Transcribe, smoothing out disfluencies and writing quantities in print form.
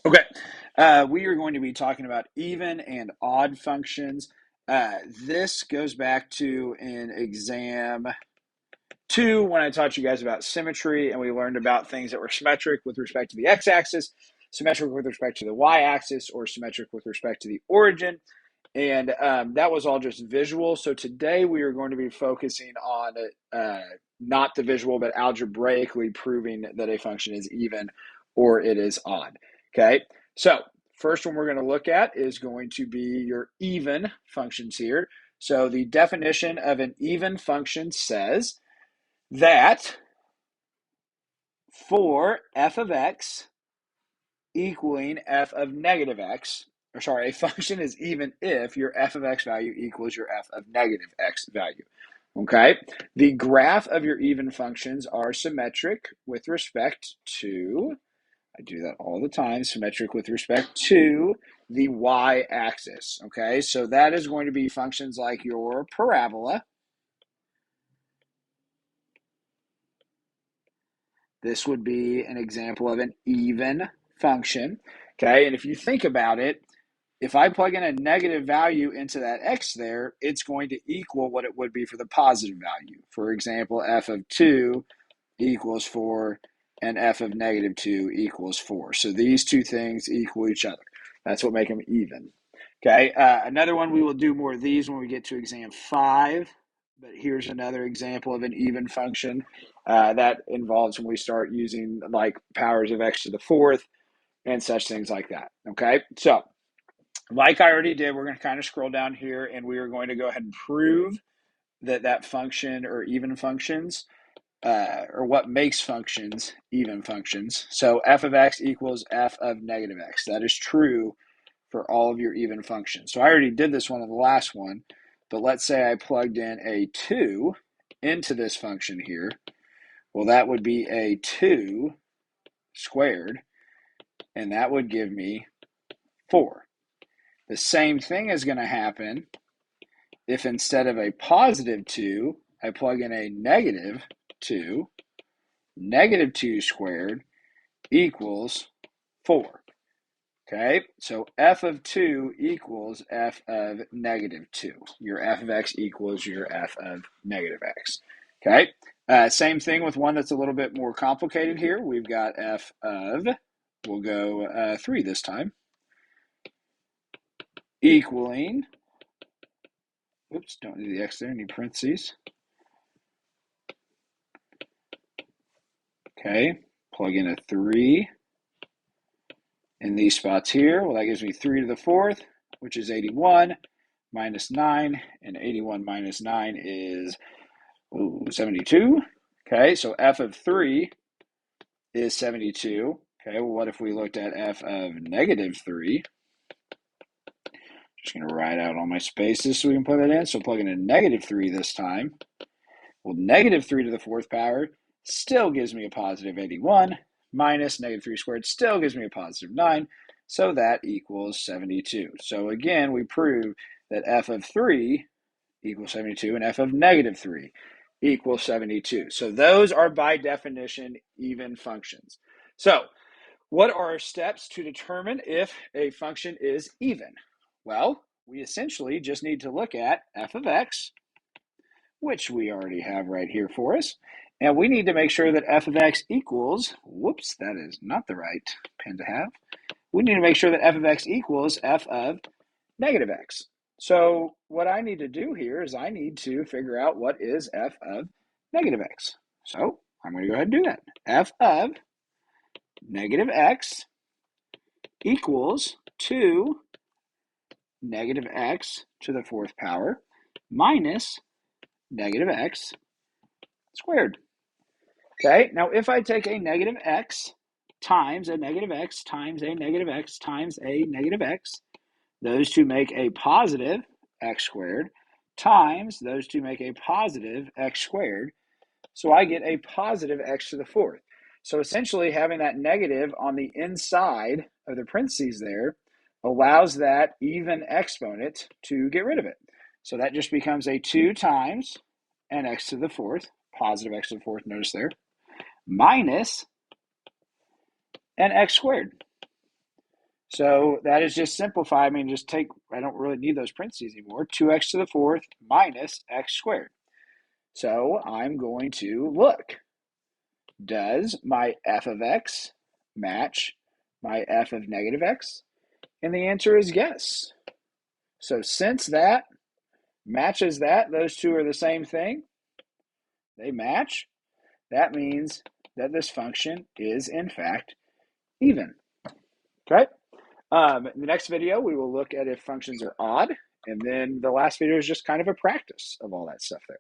Okay, we are going to be talking about even and odd functions. This goes back to in exam 2 when I taught you guys about symmetry and we learned about things that were symmetric with respect to the x-axis, symmetric with respect to the y-axis, or symmetric with respect to the origin. And that was all just visual. So today we are going to be focusing on not the visual, but algebraically proving that a function is even or it is odd. Okay, so first one we're going to look at is going to be your even functions here. So the definition of an even function says that for f of x equaling f of negative x, or sorry, a function is even if your f of x value equals your f of negative x value. Okay, the graph of your even functions are symmetric with respect to, I do that all the time, symmetric with respect to the y-axis. Okay, so that is going to be functions like your parabola. This would be an example of an even function. Okay, and if you think about it, if I plug in a negative value into that x there, it's going to equal what it would be for the positive value. For example, f of 2 equals 4 and f of negative 2 equals 4. So these two things equal each other. That's what makes them even. Okay, another one, we will do more of these when we get to exam 5. But here's another example of an even function that involves when we start using like powers of x to the fourth and such things like that. Okay, so like I already did, we're going to kind of scroll down here and we are going to go ahead and prove that that function or even functions or what makes functions even functions. So f of x equals f of negative x. That is true for all of your even functions. So I already did this one in the last one, but let's say I plugged in a 2 into this function here. Well, that would be a 2 squared, and that would give me 4. The same thing is going to happen if instead of a positive 2, I plug in a negative 2. Negative 2 squared equals 4. Okay, so f of 2 equals f of negative 2. Your f of x equals your f of negative x. Okay, same thing with one that's a little bit more complicated here. We've got f of, we'll go 3 this time, equaling, oops, don't need the x there, need parentheses. Okay, plug in a 3 in these spots here. Well, that gives me 3 to the 4th, which is 81, minus 9, and 81 minus 9 is 72. Okay, so f of 3 is 72. Okay, well, what if we looked at f of negative 3? Just going to write out all my spaces so we can put it in. So plug in a negative 3 this time. Well, negative 3 to the 4th power still gives me a positive 81, minus negative 3 squared still gives me a positive 9, so that equals 72. So again, we prove that f of 3 equals 72 and f of negative 3 equals 72. So those are by definition even functions. So what are our steps to determine if a function is even? Well, we essentially just need to look at f of x, which we already have right here for us. And we need to make sure that f of x equals, whoops, that is not the right pen to have. We need to make sure that f of x equals f of negative x. So what I need to do here is I need to figure out what is f of negative x. So I'm going to go ahead and do that. F of negative x equals 2 negative x to the 4th power minus negative x squared. Okay, now if I take a negative x times a negative x times a negative x times a negative x, those two make a positive x squared, times those two make a positive x squared. So I get a positive x to the 4th. So essentially having that negative on the inside of the parentheses there allows that even exponent to get rid of it. So that just becomes a 2 times an x to the 4th, positive x to the 4th, notice there, minus an x squared. So that is just simplify. I mean, just take, I don't really need those parentheses anymore. 2x to the fourth minus x squared. So I'm going to look. Does my f of x match my f of negative x? And the answer is yes. So since that matches that, those two are the same thing, they match, that means that this function is in fact even. Okay? In the next video, we will look at if functions are odd, and then the last video is just kind of a practice of all that stuff there.